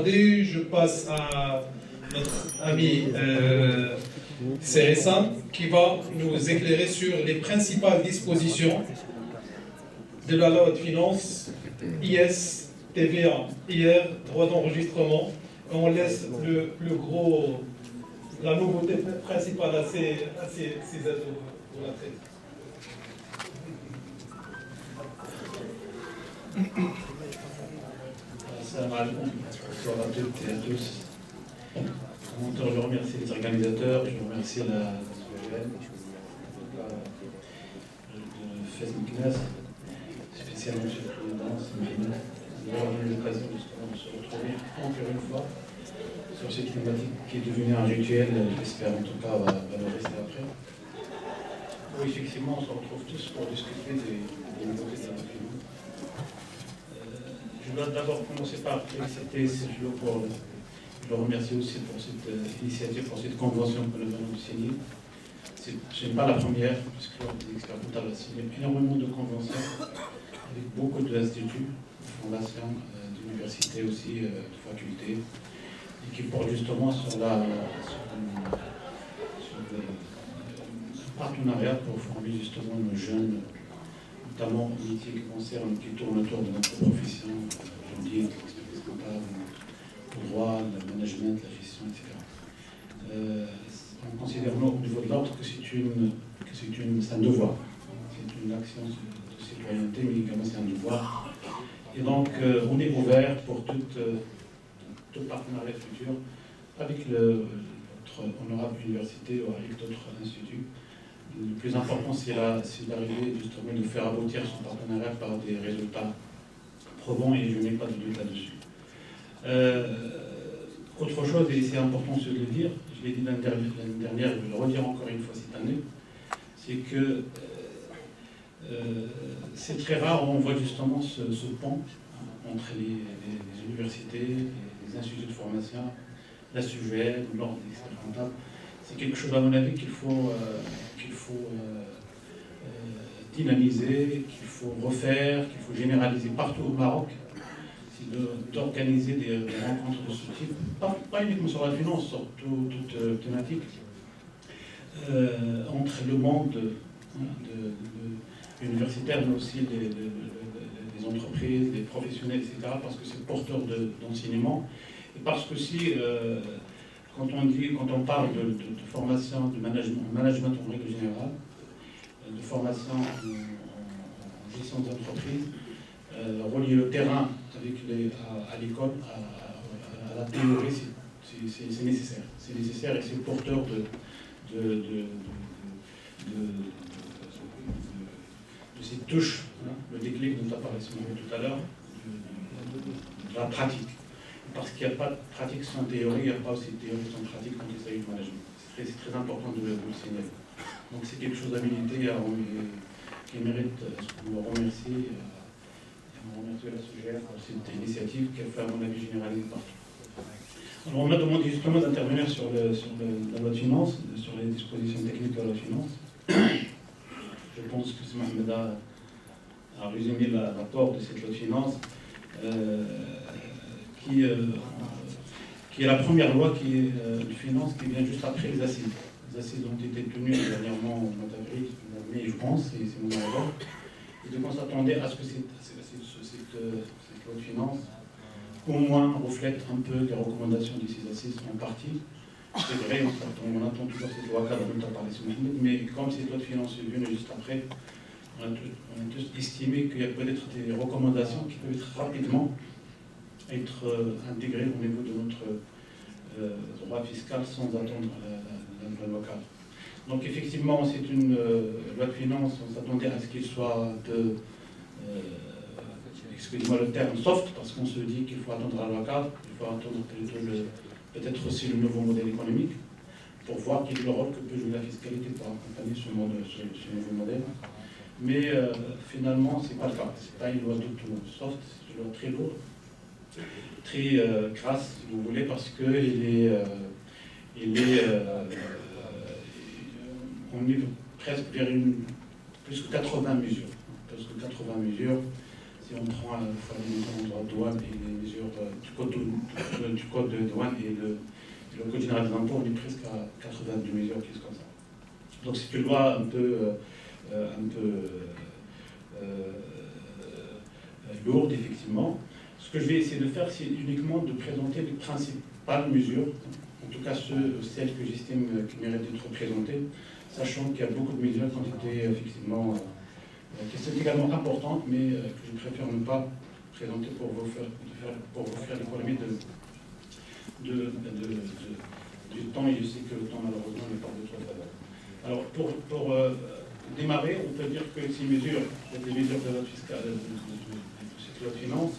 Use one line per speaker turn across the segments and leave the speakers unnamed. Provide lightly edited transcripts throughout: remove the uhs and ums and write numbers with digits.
tarder, je passe à notre ami CSA qui va nous éclairer sur les principales dispositions de la loi de finances, IS, TVA, IR, droit d'enregistrement. On laisse la nouveauté principale à ces aides pour la traite.
Salam alaikum, bonsoir à toutes et à tous. Je remercie les organisateurs, je remercie la SOGN, le FESMICNAS, spécialement M. le Président, Mohamed, d'avoir eu l'occasion justement de se retrouver encore une fois sur cette thématique qui est devenue un rituel, j'espère en tout cas va le rester après. Oui, effectivement, on se retrouve tous pour discuter des nouveautés de la finance. Je dois d'abord commencer par féliciter Sergio pour le remercier aussi pour cette initiative, pour cette convention que nous venons de signer. Ce n'est pas la première, puisque les experts comptables ont signé énormément de conventions avec beaucoup d'instituts, de fondations, d'universités aussi, de facultés, et qui portent justement sur un partenariat pour former justement nos jeunes, notamment au métier qui tourne autour de notre profession, juridique, l'expertise comptable, le droit, le management, la gestion, etc. On considère au niveau de l'ordre que c'est un devoir, c'est une action de citoyenneté, mais également c'est un devoir. Et donc on est ouvert pour tout partenariat futur avec notre honorable université ou avec d'autres instituts. Le plus important, c'est d'arriver justement de faire aboutir son partenariat par des résultats probants, et je n'ai pas de doute là-dessus. Autre chose, et c'est important de le dire, je l'ai dit l'année dernière, je vais le redire encore une fois cette année, c'est que c'est très rare où on voit justement ce pont entre les universités, les instituts de formation, la SUGN, l'ordre des experts comptables. C'est quelque chose, à mon avis, qu'il faut dynamiser, qu'il faut refaire, qu'il faut généraliser partout au Maroc. C'est d'organiser des rencontres de ce type, pas uniquement sur la finance, sur toute thématique, entre le monde universitaire, mais aussi des entreprises, des professionnels, etc., parce que c'est porteur d'enseignement, et parce que si quand on parle de formation, de management en règle générale, de formation en gestion d'entreprise, relier le terrain à l'école, à la théorie, c'est nécessaire. C'est nécessaire et c'est porteur de ces touches, le déclic dont a parlé tout à l'heure, de la pratique. Parce qu'il n'y a pas de pratique sans théorie, il n'y a pas aussi de théorie sans pratique quand il s'agit de management. C'est très important de le signaler. Donc c'est quelque chose à militer qui mérite qu'on le remercie. On remercie la SOGN pour cette initiative qui a fait, à mon avis, généraliser partout. Alors on m'a demandé justement d'intervenir sur la loi de finances, sur les dispositions techniques de la loi de finances. Je pense que Mohamed a résumé l'apport de cette loi de finances. Qui est la première loi de finances qui vient juste après les assises. Les assises ont été tenues dernièrement au mois d'avril, au mois de mai, je pense, et c'est mon erreur. Et donc on s'attendait à ce que cette loi de finances au moins reflète un peu les recommandations de ces assises en partie. C'est vrai, on attend toujours cette loi cadre dont a parlé Mohamed, mais comme cette loi de finances est venue juste après, on a tous estimé qu'il y a peut-être des recommandations qui peuvent être rapidement intégrées au niveau de notre droit fiscal sans attendre la loi cadre. Donc effectivement, c'est une loi de finances, on s'attendait à ce qu'il soit un peu, excusez-moi le terme, soft, parce qu'on se dit qu'il faut attendre la loi cadre, il faut attendre peut-être aussi le nouveau modèle économique, pour voir quel est le rôle que peut jouer la fiscalité pour accompagner ce nouveau modèle. Mais finalement, ce n'est pas le cas. Ce n'est pas une loi du tout soft, c'est une loi très lourde, très crasse, si vous voulez, parce qu'on est presque vers plus que 80 mesures. Plus que 80 mesures, Si on prend les droits de douane et les mesures du code de douane et le code général des impôts, on est presque à 82 mesures, qui sont comme ça. Donc c'est une loi un peu lourde, effectivement. Ce que je vais essayer de faire, c'est uniquement de présenter les principales mesures, en tout cas celles que j'estime qui méritent d'être présentées, sachant qu'il y a beaucoup de mesures qui ont été effectivement, qui sont également importantes, mais que je préfère ne pas présenter pour vous faire l'économie du temps, et je sais que le temps malheureusement n'est pas de votre faveur. Alors pour démarrer, on peut dire que ces mesures, des mesures de loi fiscale, de loi de finances,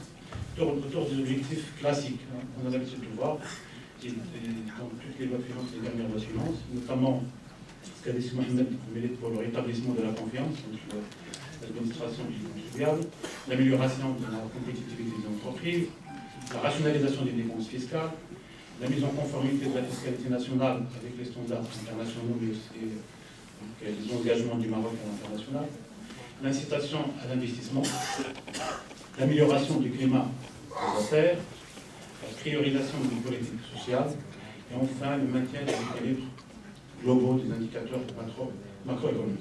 tournent autour des objectifs classiques. On a l'habitude de voir, et dans toutes les lois de finances, les dernières lois de finances, notamment ce qu'a dit Mohamed milite pour le rétablissement de la confiance entre l'administration et les contribuables, l'amélioration de la compétitivité des entreprises, la rationalisation des dépenses fiscales, la mise en conformité de la fiscalité nationale avec les standards internationaux, mais aussi les engagements du Maroc à l'international, l'incitation à l'investissement, l'amélioration du climat des affaires, la priorisation des politiques sociales, et enfin le maintien des équilibres globaux des indicateurs macroéconomiques.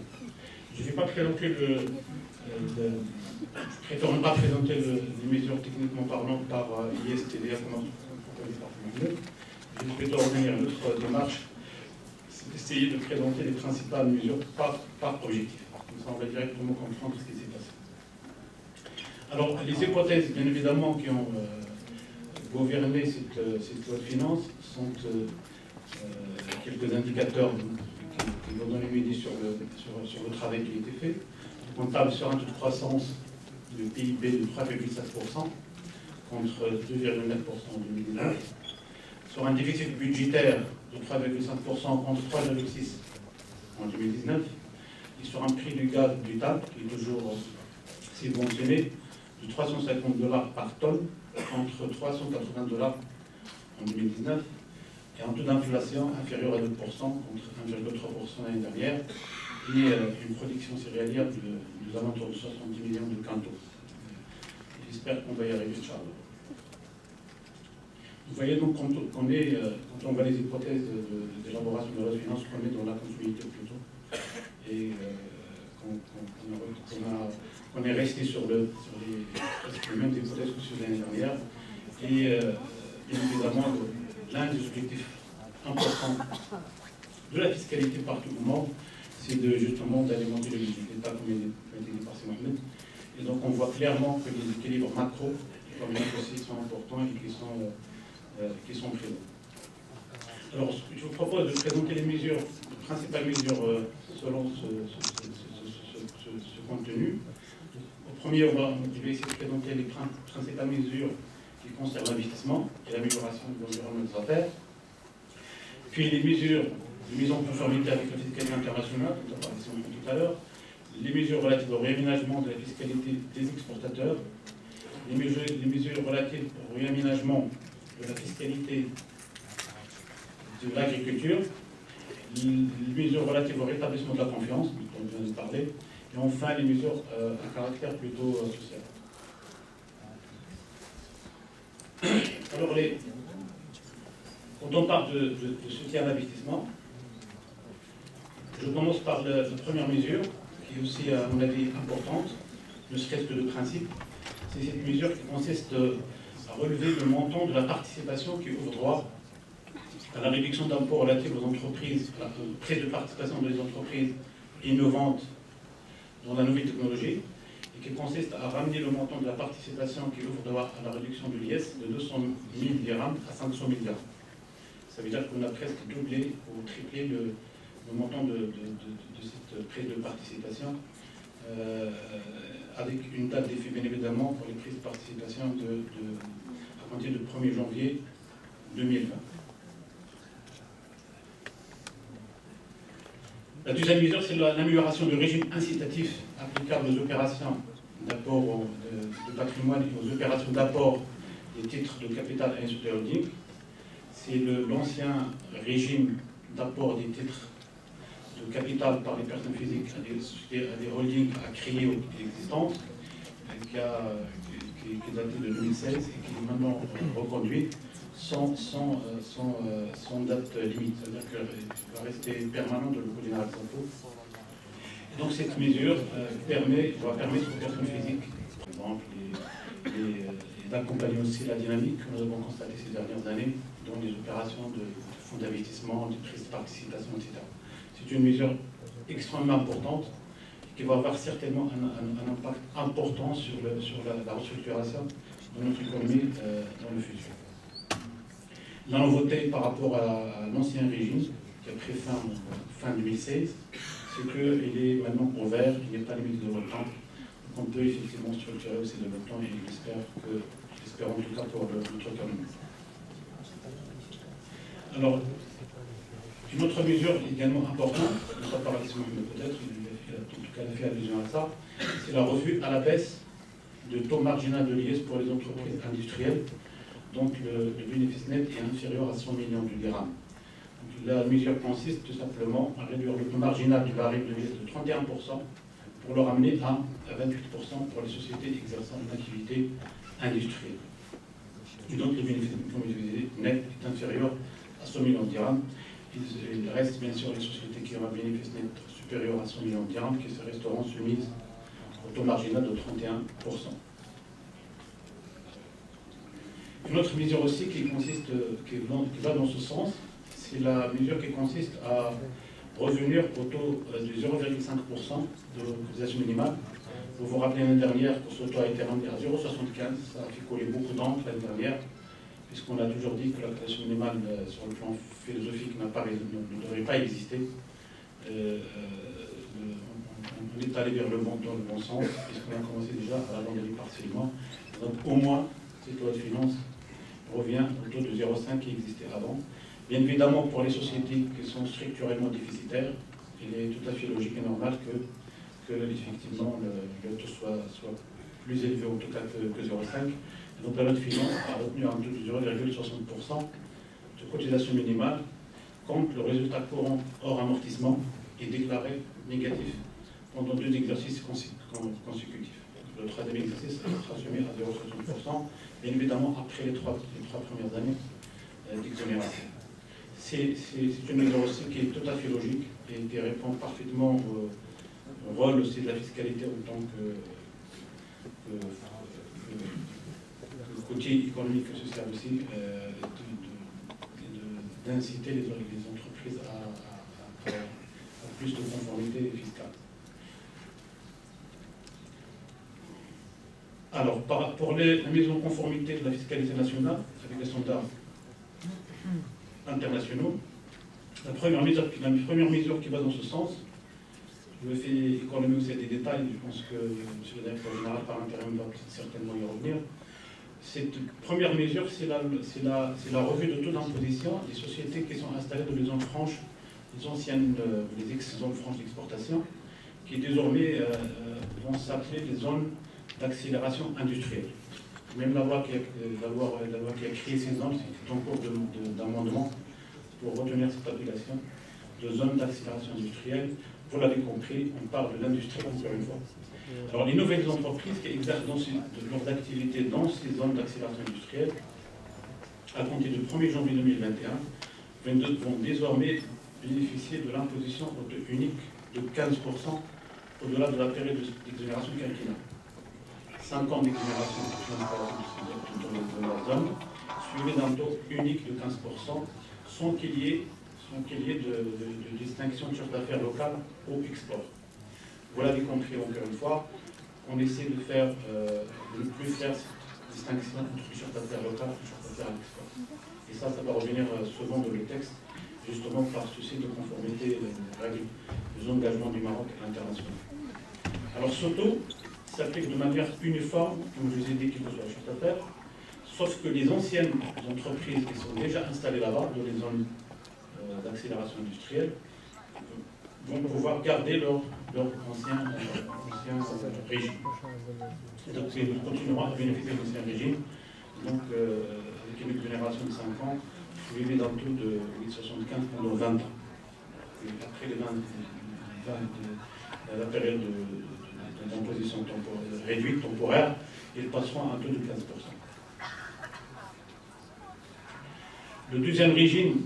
Je ne vais pas présenter je préfère ne pas présenter les mesures techniquement parlant par IS, TVA, comme proposé par Mohamed. Je vais plutôt revenir à notre démarche, c'est d'essayer de présenter les principales mesures par objectif. Comme ça, on va directement comprendre ce qui s'est passé. Alors, les hypothèses, bien évidemment, qui ont gouverné cette loi de finances sont quelques indicateurs qui vont donner une idée sur le travail qui a été fait. On table sur un taux de croissance du PIB de 3,7% contre 2,9% en 2019, sur un déficit budgétaire de 3,5% contre 3,6% en 2019, et sur un prix du gaz brutal qui est toujours subventionné de $350 par tonne contre $380 en 2019, et un taux d'inflation inférieur à 2% contre 1,3% l'année dernière, et une production céréalière de alentours de 70 millions de quintaux. J'espère qu'on va y arriver, Inch'Allah. Vous voyez donc quand on voit les hypothèses d'élaboration de la loi de finances, qu'on est dans la continuité plutôt, et qu'on est resté sur les mêmes hypothèses que sur l'année dernière. Et bien évidemment, l'un des objectifs importants de la fiscalité partout au monde, c'est justement d'alimenter le budget d'État, comme il a été dit par Mohamed. Et donc on voit clairement que les équilibres macroéconomiques aussi sont importants et qui sont présents. Alors je vous propose de présenter les principales mesures selon ce contenu. Au premier, je vais essayer de présenter les principales mesures qui concernent l'investissement et l'amélioration de l'environnement des affaires. Puis les mesures de mise en conformité avec la fiscalité internationale, dont on a parlé tout à l'heure, les mesures relatives au réaménagement de la fiscalité des exportateurs, les mesures relatives au réaménagement de la fiscalité de l'agriculture, les mesures relatives au rétablissement de la confiance, dont on vient de parler, et enfin les mesures à caractère plutôt social. Alors, quand on parle de soutien à l'investissement, je commence par la première mesure, qui est aussi, à mon avis, importante, ne serait-ce que de principe. C'est cette mesure qui consiste à relever le montant de la participation qui ouvre droit à la réduction d'impôts relative aux entreprises, à la prise de participation des entreprises innovantes dans la nouvelle technologie, et qui consiste à ramener le montant de la participation qui ouvre droit à la réduction de l'IS de 200 000 dirhams à 500 000 dirhams. Ça veut dire qu'on a presque doublé ou triplé le montant de cette prise de participation, avec une date d'effet bien évidemment pour les prises de participation à compter du 1er janvier 2020. La deuxième mesure, c'est l'amélioration du régime incitatif applicable aux opérations d'apport de patrimoine et aux opérations d'apport des titres de capital à une société holding. C'est l'ancien régime d'apport des titres de capital par les personnes physiques à des holdings à créer ou existantes. qui est daté de 2016 et qui est maintenant reconduit sans date limite. C'est-à-dire qu'il va rester permanent de le coût général des impôts. Et donc cette mesure va permettre aux personnes physiques, par exemple, d'accompagner aussi la dynamique que nous avons constatée ces dernières années dans les opérations de fonds d'investissement, de prises de participation, etc. C'est une mesure extrêmement importante qui va avoir certainement un impact important sur la restructuration de notre économie dans le futur. La nouveauté par rapport à l'ancien régime qui a pris fin 2016, c'est qu'il est maintenant ouvert, il n'est pas limité de l'OTAN. On peut effectivement structurer aussi de l'OTAN et j'espère en tout cas pour notre économie. Alors, une autre mesure également importante, ne pas par peut-être, en tout cas il a fait allusion à ça, c'est la revue à la baisse de taux marginal de l'IS pour les entreprises industrielles. Donc le bénéfice net est inférieur à 100 millions de dirhams. Donc, la mesure consiste tout simplement à réduire le taux marginal du baril de l'IS de 31% pour le ramener à 28% pour les sociétés exerçant une activité industrielle. Et donc le bénéfice net est inférieur à 100 millions de dirhams. Il reste bien sûr les sociétés qui ont un bénéfice net supérieur à 100 millions de dirhams qui resteront soumises au taux marginal de 31%. Une autre mesure aussi qui va dans ce sens, c'est la mesure qui consiste à revenir au taux de 0,5% de cotisation minimale. Vous vous rappelez l'année dernière que ce taux a été ramené à 0,75, ça a fait couler beaucoup d'encre l'année dernière, puisqu'on a toujours dit que la cotisation minimale sur le plan philosophique ne devrait pas exister. On est allé vers dans le bon sens, puisqu'on a commencé déjà à l'abandonner partiellement. Donc au moins, cette loi de finances revient au taux de 0,5 qui existait avant. Bien évidemment, pour les sociétés qui sont structurellement déficitaires, il est tout à fait logique et normal que effectivement le taux soit plus élevé en tout cas que 0,5. Donc la loi de finances a retenu un taux de 0,60% de cotisation minimale quand le résultat courant hors amortissement est déclaré négatif pendant 2 exercices consécutifs. Le troisième exercice sera soumis à 0,60%, bien évidemment après les trois premières années d'exonération. C'est une mesure aussi qui est tout à fait logique et qui répond parfaitement au rôle aussi de la fiscalité en tant qu'outil économique et social aussi, d'inciter les entreprises à plus de conformité fiscale. Alors, pour la mise en conformité de la fiscalité nationale avec les standards internationaux, la première mesure qui va dans ce sens, je me fais économiser aussi des détails, je pense que M. le directeur général par intérim va certainement y revenir. Cette première mesure, c'est la revue de taux d'imposition des sociétés qui sont installées dans les zones franches, les anciennes, les ex-zones franches d'exportation, qui désormais vont s'appeler les zones d'accélération industrielle. Même la loi qui a créé ces zones, c'est en cours d'amendement pour retenir cette appellation de zone d'accélération industrielle. Vous l'avez compris, on parle de l'industrie encore une fois. Alors les nouvelles entreprises qui exercent leurs activités dans ces zones d'accélération industrielle, à compter du 1er janvier 2021, vont désormais bénéficier de l'imposition au taux unique de 15% au-delà de la période d'exonération quinquennale. 5 ans d'exonération dans la zone, suivi d'un taux unique de 15%, sans qu'il y ait de distinction de chiffre d'affaires local au export. Vous l'avez compris encore une fois, on essaie de ne plus faire cette distinction entre le chiffre d'affaires local et le chiffre d'affaires à l'export. Et ça va revenir souvent dans le texte, justement par souci de conformité des engagements du Maroc à l'international. Alors ce taux s'applique de manière uniforme, comme je vous ai dit, qu'il soit le chiffre d'affaires, sauf que les anciennes entreprises qui sont déjà installées là-bas, dans les zones d'accélération industrielle, vont pouvoir garder leur ancien régime. Donc ils continueront à bénéficier de l'ancien régime, donc avec une exonération de 5 ans, suivie d'un taux de 8,75 pendant 20 ans. Et après la période d'imposition réduite, temporaire, ils passeront à un taux de 15%. Le deuxième régime,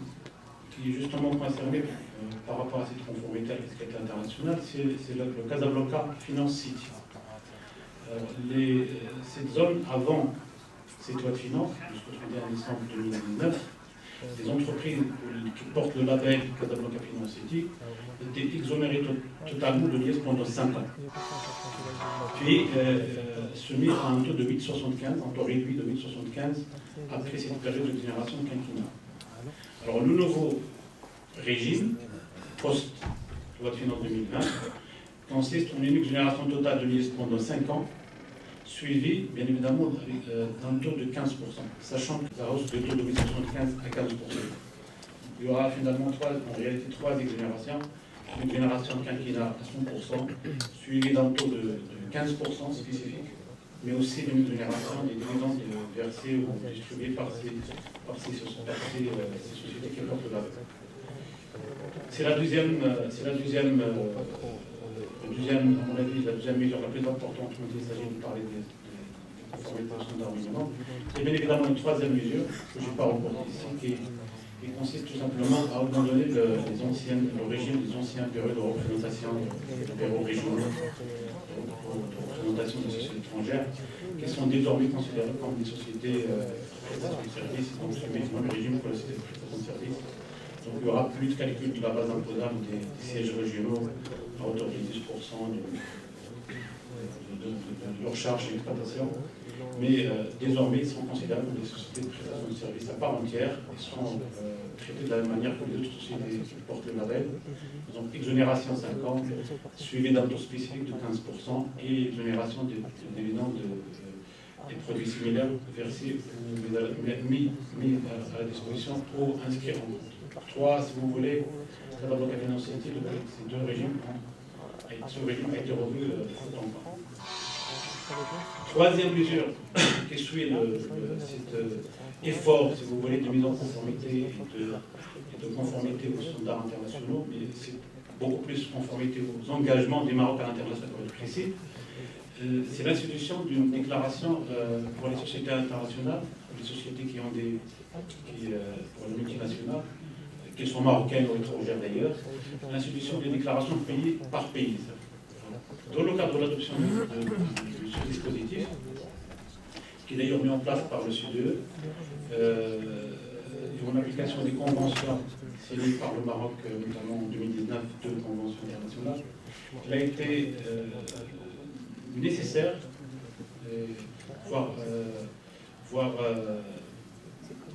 qui est justement concerné par rapport à cette conformité à la fiscalité internationale, c'est le Casablanca Finance City. Cette zone, avant cette loi de finances, jusqu'au 31 décembre 2019, les entreprises qui portent le label Casablanca Finance City étaient exonérées totalement de l'IS pendant 5 ans. Puis se mis à un taux de 8,75, un taux réduit de 8,75 après cette période d'exonération quinquennale. Alors le nouveau régime, post-loi de finances 2020, consiste en une exonération totale de l'IS pendant 5 ans, suivi bien évidemment d'un taux de 15%, sachant que la hausse du taux de 8,75 à 15%. Il y aura finalement en réalité trois exonérations. Une exonération quinquennale à 100%, suivie d'un taux de 15% spécifique, mais aussi une exonération des dividendes versés ou distribués par ces sociétés qui portent le label. C'est la deuxième, à mon avis, la deuxième mesure la plus importante quand il s'agit de parler des conformités au standard minimum. Et bien évidemment une troisième mesure, que je n'ai pas reportée ici, qui consiste tout simplement à abandonner le régime des anciens bureaux de représentation, les bureaux régionaux de représentation des sociétés étrangères, qui sont désormais considérés comme des sociétés prestations de services, donc soumises au même régime que les sociétés de prestation de services. Donc il n'y aura plus de calcul de la base imposable des sièges régionaux à hauteur de 10% de leur charge d'exploitation, mais désormais ils seront considérés comme des sociétés de prestation de services à part entière et seront traités de la même manière que les autres sociétés qui portent le label. Donc exonération 5 ans, suivi d'un taux spécifique de 15% et exonération des dividendes des produits similaires versés ou mis à la disposition ou inscrits en compte. 3, si vous voulez, Casablanca Finance City, ces deux régimes ce régime a été revu en temps. Troisième mesure qui suit cet effort, si vous voulez, de mise en conformité et de conformité aux standards internationaux, mais c'est beaucoup plus conformité aux engagements des Marocains internationaux pour être précis. C'est l'institution d'une déclaration pour les sociétés internationales, les sociétés qui ont pour les multinationales, qu'elles soient marocaines ou étrangères d'ailleurs, l'institution des déclarations pays par pays. Dans le cadre de l'adoption de ce dispositif, qui est d'ailleurs mis en place par le CDE, et en application des conventions signées par le Maroc, notamment en 2019, deux conventions internationales, il a été nécessaire, voire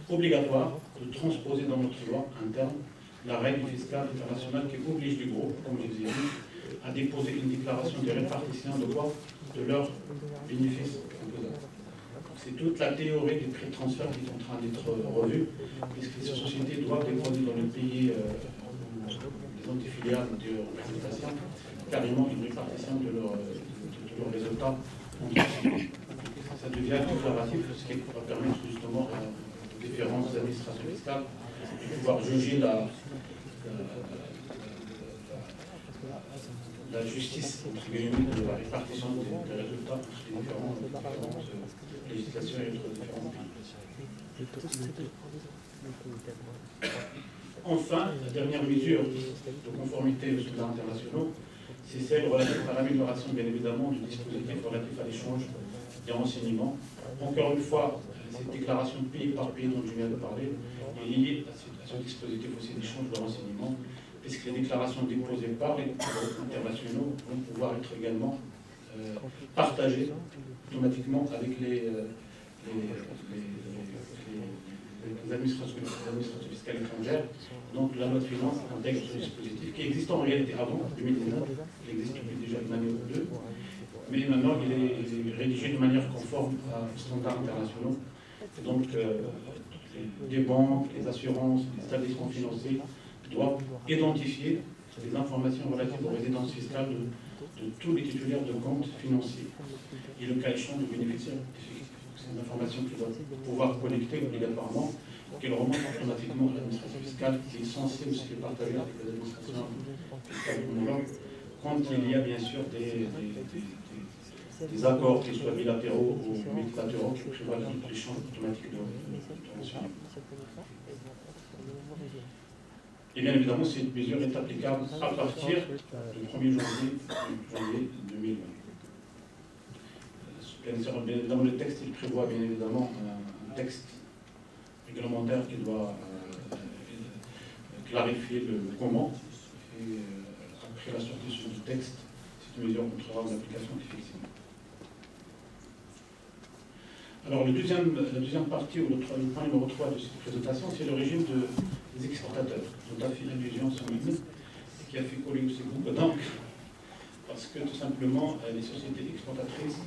obligatoire, de transposer dans notre loi interne la règle fiscale internationale qui oblige du groupe, comme je vous ai dit, à déposer une déclaration de répartition de quoi de leurs bénéfices imposables. C'est toute la théorie des prix de transfert qui est en train d'être revue, puisque ces sociétés doivent déposer dans le pays des antifiliales de représentation carrément une répartition de leurs résultats. Ça devient déclaratif, ce qui va permettre justement aux différentes administrations fiscales de pouvoir juger la justice entre guillemets de la répartition des résultats entre les différentes législations et entre les différents pays. Enfin, la dernière mesure de conformité aux standards internationaux, c'est celle relative à l'amélioration, bien évidemment, du dispositif relatif à l'échange des renseignements. Encore une fois, cette déclaration pays par pays dont je viens de parler est liée à ce dispositif aussi d'échange de renseignements, puisque les déclarations déposées par les groupes internationaux vont pouvoir être également partagées automatiquement avec les administrations fiscales étrangères. Donc la loi de finances intègre ce dispositif qui existe en réalité avant 2019, il existe depuis déjà une année ou deux, mais maintenant il est rédigé de manière conforme aux standards internationaux. Et donc les banques, les assurances, les établissements financiers doivent identifier les informations relatives aux résidences fiscales de tous les titulaires de comptes financiers et le cas échéant de bénéficiaires certificats. C'est une information qu'ils doivent pouvoir collecter obligatoirement, qu'elle remonte automatiquement à l'administration fiscale, qui est censée aussi les partager avec les administrations fiscales homologues, quand il y a bien sûr des des accords, qu'ils soient bilatéraux ou multilatéraux, qui prévoient l'échange automatique de renseignements. Et bien évidemment, cette mesure est applicable à partir du 1er janvier 2020. Bien évidemment, le texte il prévoit bien évidemment un texte réglementaire qui doit clarifier le comment. Et après la sortie du texte, cette mesure entrera en application effectivement. Alors, la deuxième partie, ou le point numéro 3 de cette présentation, c'est le régime des exportateurs, dont a fait allusion son ami, et qui a fait coller aussi beaucoup d'encre, parce que tout simplement, les sociétés exportatrices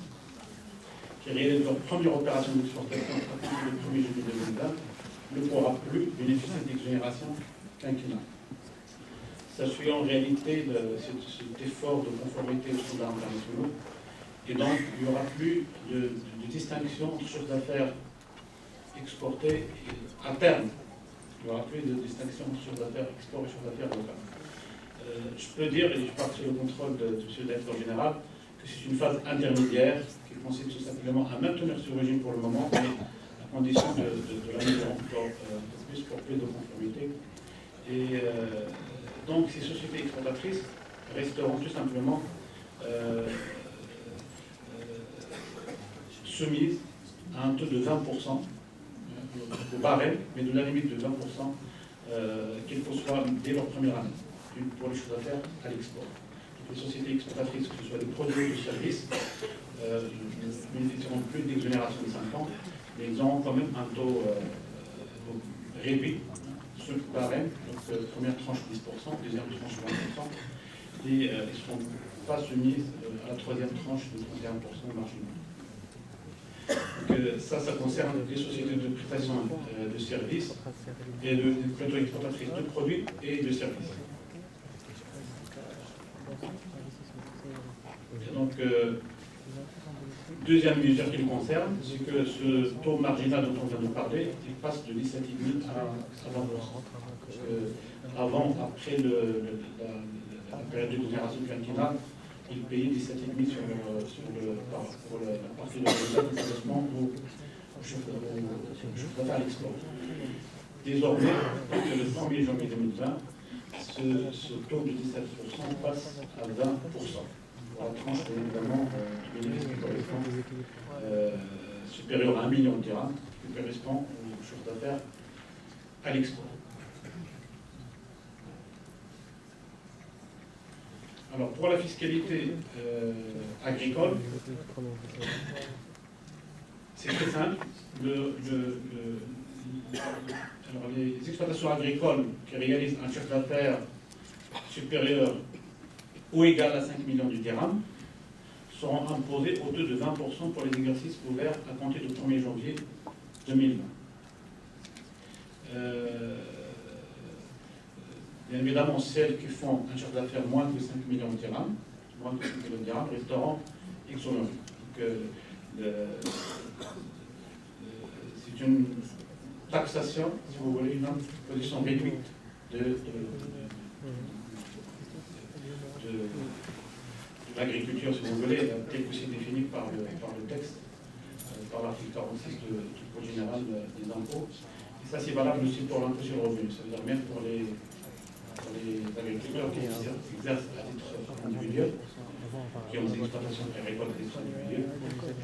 qui réalisent leur première opération d'exportation à partir du 1er juillet 2020 ne pourra plus bénéficier d'exonération quinquennale. Sachez en réalité cet effort de conformité aux standards internationaux. Et donc, il n'y aura plus de distinction entre chiffre d'affaires exporté à terme. Il n'y aura plus de distinction entre chiffre d'affaires export et chiffre d'affaires local. Je peux dire, et je pars sur le contrôle de M. le directeur général, que c'est une phase intermédiaire qui consiste tout simplement à maintenir ce régime pour le moment, mais à condition de la mise en plus pour plus de conformité. Et donc, ces sociétés exportatrices resteront tout simplement soumise à un taux de 20% au barème, mais de la limite de 20% qu'il faut soit dès leur première année pour les chiffres d'affaires à l'export. Les sociétés exportatrices, que ce soit des produits ou des services, ne bénéficieront plus d'exonération de 5 ans, mais ils auront quand même un taux réduit sur le barème, donc première tranche 10%, deuxième tranche 20%, et ils ne seront pas soumis à la troisième tranche de 31% marginal. Donc, ça concerne les sociétés de prestation de services et plutôt exportatrices de produits et de services. Et donc, deuxième mesure qui le concerne, c'est que ce taux marginal dont on vient de parler, il passe de 17,5 à 20%. Parce que avant, après la période d'exonération quinquennale, ils payaient 17,5 pour la partie de l'intéressement au chiffre d'affaires à l'export. Désormais, le 1er janvier 2020, ce taux de 17% passe à 20%. Pour la tranche, évidemment, du bénéfice qui correspond supérieur à 1 million de dirhams, qui correspond au chiffre d'affaires à l'export. Alors, pour la fiscalité agricole, c'est très simple. Alors, les exploitations agricoles qui réalisent un chiffre d'affaires supérieur ou égal à 5 millions de dirhams seront imposées au taux de 20% pour les exercices ouverts à compter du 1er janvier 2020. Bien évidemment, celles qui font un chiffre d'affaires moins que 5 millions de dirhams, resteront exonérées. C'est une taxation, si vous voulez, une position réduite de l'agriculture, si vous voulez, telle que c'est défini par le texte, par l'article 46 du Code général des impôts. Et ça, c'est valable aussi pour l'impôt sur le revenu. Ça veut dire même pour les agriculteurs qui exercent à titre individuel, qui ont des exploitations agricoles à titre individuel,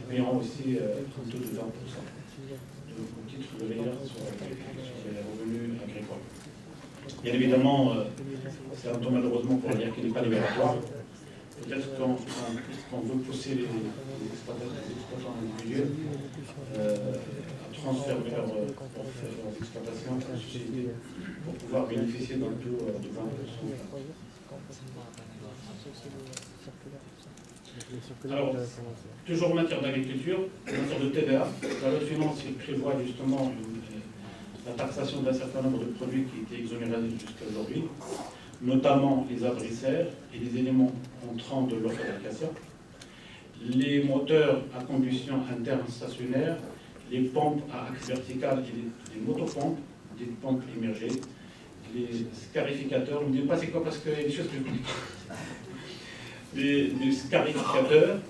paieront aussi un taux de 20% au titre de l'EIR sur les revenus agricoles. Bien évidemment, c'est un taux malheureusement pour dire qu'il n'est pas libératoire. Peut-être qu'on veut pousser les exploitants individuels à transférer leurs exploitations à la société pour pouvoir bénéficier d'un taux de 20%. Alors, toujours en matière d'agriculture, en matière de TVA, la loi de finances prévoit justement la taxation d'un certain nombre de produits qui étaient exonérés jusqu'à aujourd'hui, notamment les abrissaires et les éléments entrants de leur fabrication, les moteurs à combustion interne stationnaire, les pompes à axe vertical et les motopompes, des pompes immergées, les scarificateurs, ne me dites pas c'est quoi parce qu'il y a des choses que je ne connais pas. Les scarificateurs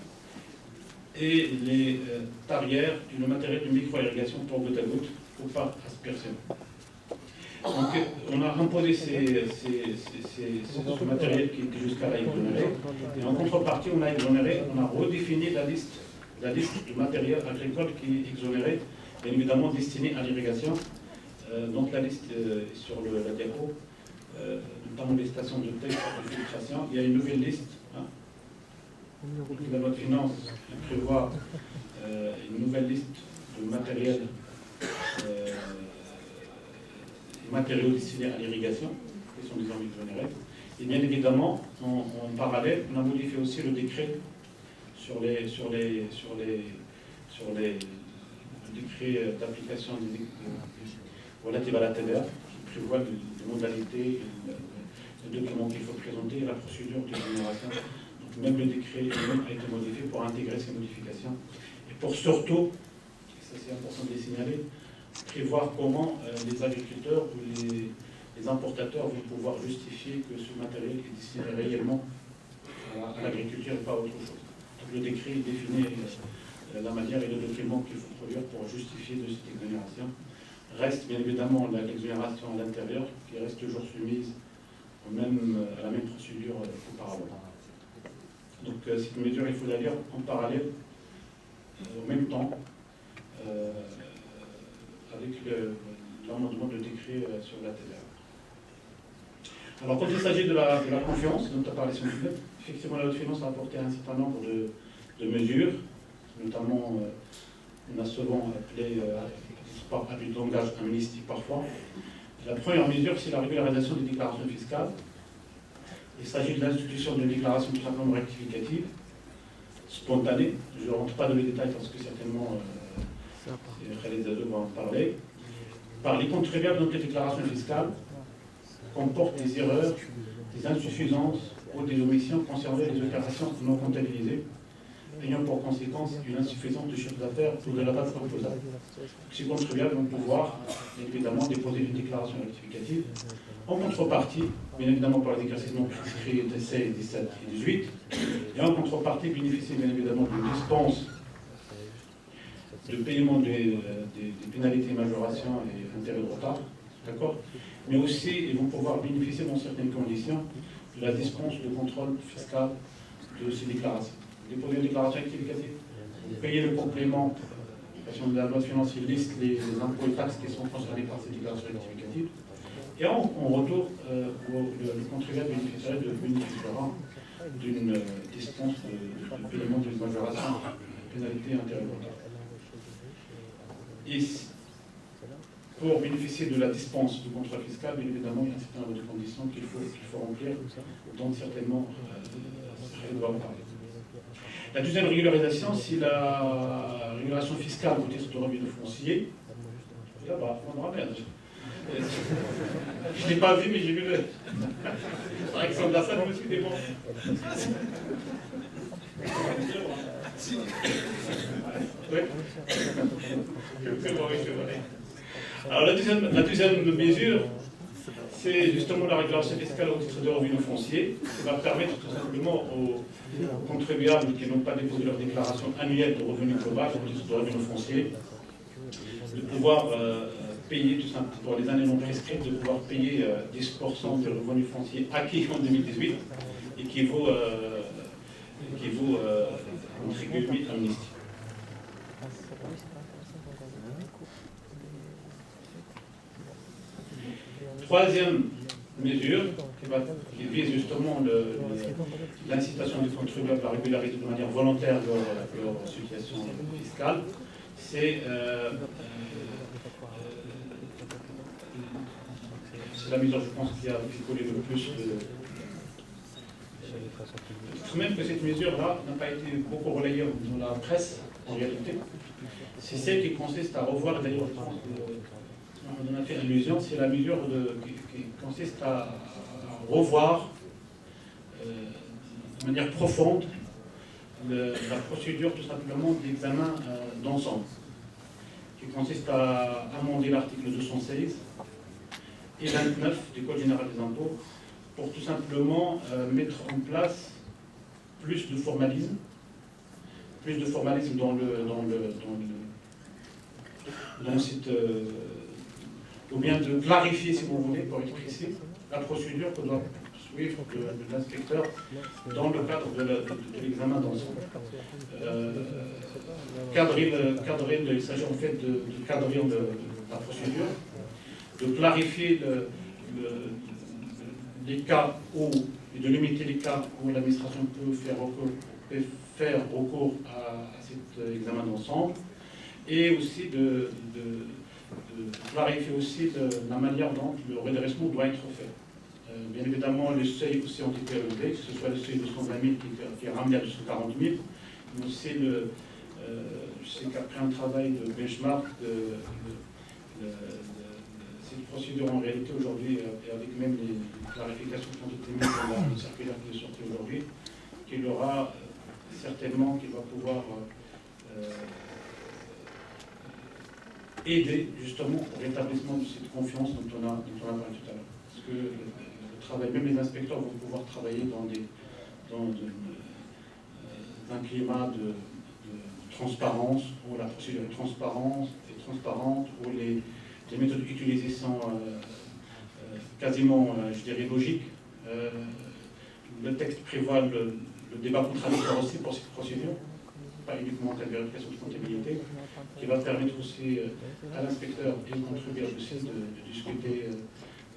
et les tarières, le matériel de micro-irrigation pour goutte à goutte ou par aspersion. Donc on a imposé ce matériel qui était jusqu'à là exonéré, et en contrepartie on a exonéré, on a redéfini la liste de matériel agricole qui est exonéré, bien évidemment destiné à l'irrigation. Donc la liste est sur la diapo, notamment les stations de texte de filtration. Il y a une nouvelle liste. Hein. La loi de finances prévoit une nouvelle liste de matériaux destinés à l'irrigation, qui sont désormais exonérés. Et bien évidemment, en parallèle, on a modifié aussi le décret sur les décrets d'application relatifs à la TVA, qui prévoit les modalités, les documents qu'il faut présenter et la procédure d'exonération. Donc même le décret a été modifié pour intégrer ces modifications. Et pour surtout, ça c'est important de les signaler, prévoir comment les agriculteurs ou les importateurs vont pouvoir justifier que ce matériel est destiné réellement à l'agriculture et pas à autre chose. Donc le décret définit la manière et le document qu'il faut produire pour justifier de cette exonération. Reste bien évidemment l'exonération à l'intérieur qui reste toujours soumise à la même procédure qu'auparavant. Donc cette mesure, il faut la lire en parallèle, en même temps, avec l'amendement de décret sur la TVA. Alors quand il s'agit de la confiance, dont a parlé son public, effectivement la loi de finances a apporté un certain nombre de mesures, notamment on a souvent appelé par abus de langage amnistie parfois. La première mesure, c'est la régularisation des déclarations fiscales. Il s'agit de l'institution d'une déclaration tout simplement rectificative, spontanée. Je ne rentre pas dans les détails parce que certainement Khaled Zadou va en parler. Par les contribuables dont les déclarations fiscales comportent des erreurs, des insuffisances ou des omissions concernant les opérations non comptabilisées, ayant pour conséquence une insuffisance de chiffre d'affaires ou de la base imposable. Ces contribuables vont pouvoir évidemment déposer une déclaration rectificative en contrepartie, bien évidemment pour les exercices non prescrits de 16, 17 et 18, et en contrepartie bénéficier bien évidemment d'une dispense de paiement des pénalités, majorations et intérêts de retard, d'accord. Mais aussi, ils vont pouvoir bénéficier dans certaines conditions de la dispense de contrôle fiscal de ces déclarations. Déposer une déclaration rectificative, vous payez le complément, de la loi de finances liste les impôts et taxes qui sont concernés par ces déclarations rectificatives, et en retour, le contribuable bénéficiera d'une dispense de paiement de majoration, pénalité et intérêt de retard. Et pour bénéficier de la dispense du contrôle fiscal, bien évidemment, il y a un certain nombre de conditions qu'il faut remplir, dont certainement je dois en parler. La deuxième régularisation, c'est la régulation fiscale au titre de revenu foncier. Là-bas, on ramène. Je ne l'ai pas vu, mais j'ai vu le. Par exemple, la salle, je me suis dit bon. Alors la deuxième mesure, c'est justement la régulation fiscale au titre de revenus fonciers, qui va permettre tout simplement aux contribuables qui n'ont pas déposé leur déclaration annuelle de revenus global au titre de revenus fonciers de pouvoir payer tout simplement pour les années non prescrites, de pouvoir payer 10% de revenus fonciers acquis en 2018 et qui vaut entre guillemets amnistie. Troisième mesure qui vise justement l'incitation des contribuables à régulariser de manière volontaire leur situation fiscale, c'est la mesure, je pense, qui a décollé le plus de. Peut-être même que cette mesure-là n'a pas été beaucoup relayée dans la presse, en réalité. C'est celle qui consiste à revoir, d'ailleurs, je pense on en a fait allusion, c'est la mesure qui consiste à revoir de manière profonde la procédure tout simplement d'examen d'ensemble, qui consiste à amender l'article 216 et 29 du Code général des impôts pour tout simplement mettre en place plus de formalisme plus de formalisme dans cette, ou bien de clarifier, si vous voulez, pour être précis, la procédure que doit suivre l'inspecteur dans le cadre de l'examen d'ensemble. Il s'agit en fait de cadrer la procédure, de clarifier les cas où, et de limiter les cas où l'administration peut faire recours à cet examen d'ensemble, et aussi de clarifier aussi la manière dont le redressement doit être fait. Bien évidemment, les seuils aussi ont été relevés, que ce soit le seuil de 120 000 qui est ramené à 240 000, mais aussi je sais qu'après un travail de benchmark, cette procédure en réalité aujourd'hui, et avec même les clarifications qui ont été mises dans la circulaire qui est sortie aujourd'hui, qu'il aura certainement, qu'il va pouvoir aider justement au rétablissement de cette confiance dont on a parlé tout à l'heure. Parce que le travail, même les inspecteurs vont pouvoir travailler dans un climat de transparence, où la procédure est transparente, où les méthodes utilisées sont quasiment, je dirais, logiques. Le texte prévoit le débat contradictoire aussi pour cette procédure, pas uniquement la vérification de comptabilité, qui va permettre aussi à l'inspecteur et au contribuable aussi de discuter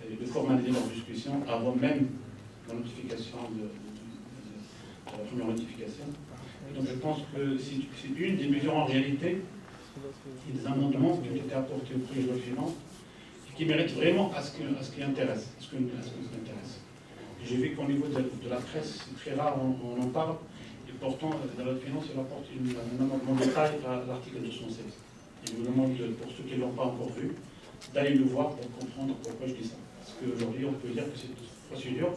et de formaliser leur discussion avant même la notification de la première notification. Et donc je pense que c'est une des mesures en réalité, des amendements qui ont été apportés au projet de loi de finances et qui méritent vraiment à ce qui intéresse. J'ai vu qu'au niveau de la presse, c'est très rare, on en parle, et pourtant, dans la loi de finances, il apporte un amendement de taille à l'article 216. Et je vous demande, pour ceux qui ne l'ont pas encore vu, d'aller le voir pour comprendre pourquoi je dis ça. Parce qu'aujourd'hui, on peut dire que cette procédure,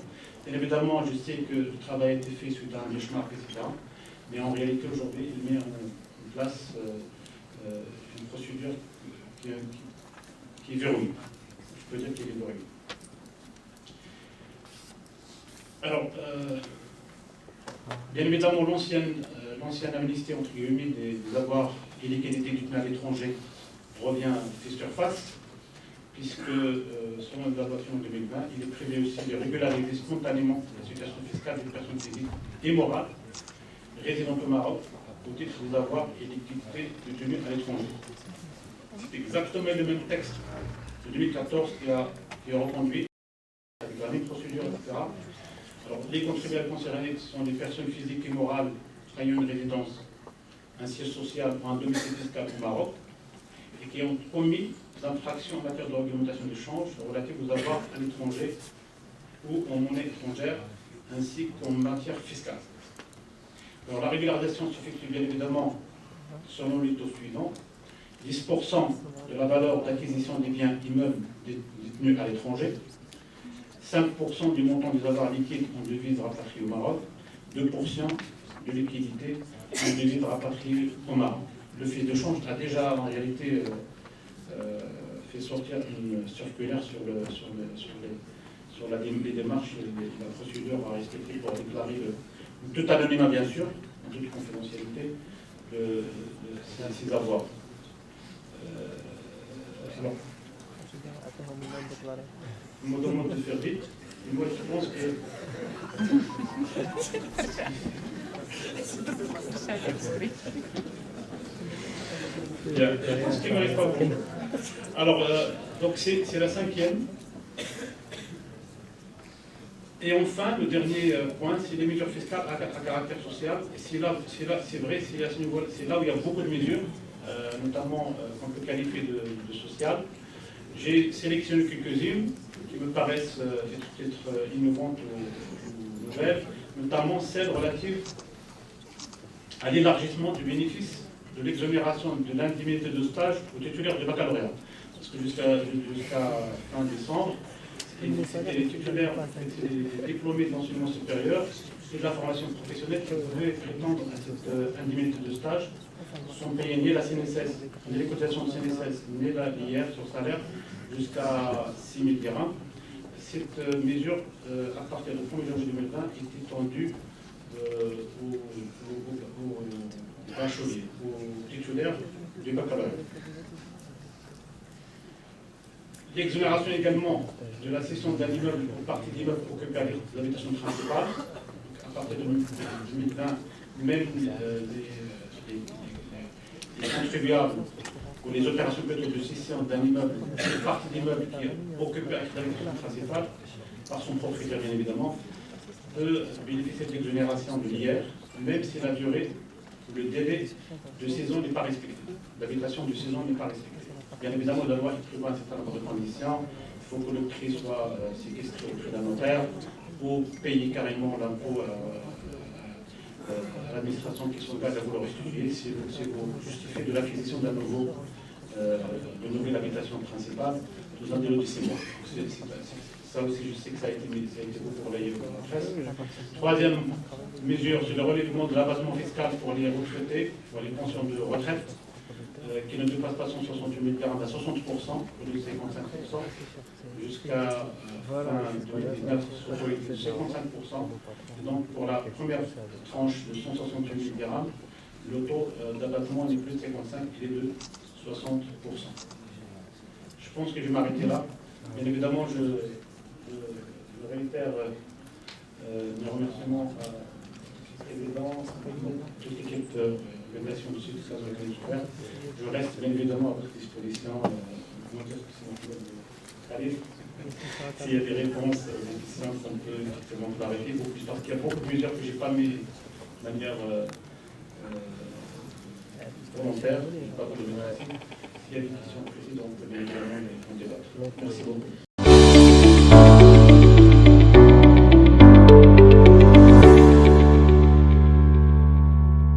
bien évidemment, je sais que le travail a été fait suite à un benchmark, etc. Mais en réalité, aujourd'hui, il met en place une procédure qui est verrouillée. Je peux dire qu'elle est verrouillée. Alors, bien évidemment, l'ancienne amnistie, entre guillemets, des avoirs illiquides détenus à l'étranger revient fait surface, puisque, selon la loi de finances 2020, il est prévu aussi de régulariser spontanément la situation fiscale des personnes physiques et morales résidant au Maroc au titre des avoirs et liquidités détenus à l'étranger. C'est exactement le même texte de 2014 qui est reconduit avec la même procédure, etc. Alors, les contribuables concernés sont des personnes physiques et morales ayant une résidence, un siège social ou un domicile fiscal au Maroc et qui ont commis d'infractions en matière de réglementation d'échange relatives aux avoirs à l'étranger ou en monnaie étrangère, ainsi qu'en matière fiscale. Alors, la régularisation s'effectue bien évidemment selon les taux suivants. 10% de la valeur d'acquisition des biens immeubles détenus à l'étranger, 5% du montant des avoirs liquides en devises rapatriées au Maroc, 2% de liquidité en devises rapatriées au Maroc. Le fait de change a déjà en réalité fait sortir une circulaire sur les démarches et la procédure à respecter pour déclarer tout anonymat bien sûr, en toute confidentialité, ces avoirs. Alors, on me demande de faire vite, et moi je pense que... Il y a ce qui n'arrive pas beaucoup. Alors, donc c'est la cinquième. Et enfin, le dernier point, c'est les mesures fiscales à caractère social. C'est là, c'est vrai, c'est là où il y a beaucoup de mesures, notamment qu'on peut qualifier de sociales. J'ai sélectionné quelques-unes qui me paraissent être innovantes ou nouvelles, notamment celles relatives à l'élargissement du bénéfice de l'exonération de l'indemnité de stage aux titulaires de baccalauréat. Parce que jusqu'à fin décembre, c'était les titulaires, les diplômés de l'enseignement supérieur et de la formation professionnelle qui pouvaient prétendre à cette indemnité de stage sont payés ni la CNSS, ni les cotisations de CNSS, ni la l'IR sur salaire jusqu'à 6 000 dirhams. Cette mesure, à partir du 1er janvier 2020, est étendue bachelier ou titulaire du baccalauréat. L'exonération également de la cession d'un immeuble ou partie d'immeuble occupé à l'habitation principale. Donc, à partir de 2020, même les contribuables ou les opérations plutôt de cession d'un immeuble ou partie d'immeuble qui est occupé à l'habitation principale, par son propriétaire bien évidemment, peut bénéficier de l'exonération de l'IR, même si la durée ou le délai de saison n'est pas respecté. L'habitation de saison n'est pas respectée. Bien évidemment, la loi prévoit un certain nombre de conditions. Il faut que le prix soit séquestré auprès d'un notaire ou payer carrément l'impôt à l'administration qui s'engage à vous le restituer si vous justifiez de l'acquisition de nouvelle habitation principale dans un délai de 6 mois. Ça aussi, je sais que ça a été beaucoup relayé dans la presse. Troisième mesure, c'est le relèvement de l'abattement fiscal pour les retraités, pour les pensions de retraite, qui ne dépasse pas 168 000 dirhams à 60%, au lieu de 55%, jusqu'à fin 2019, de 55%. Et donc, pour la première tranche de 168 000 dirhams, le taux d'abattement n'est plus de 55, il est de 60%. Je pense que je vais m'arrêter là. Bien évidemment, je réitère mes remerciements à le président, toute l'équipe de l'organisation de succès de la Commission. Je reste bien évidemment à votre disposition. S'il y a des réponses, des questions qu'on peut effectivement clarifier, parce qu'il y a beaucoup de mesures que je n'ai pas mis de manière volontaire, pas pour le S'il y a des questions précises, on peut bien évidemment les débattre. Merci beaucoup.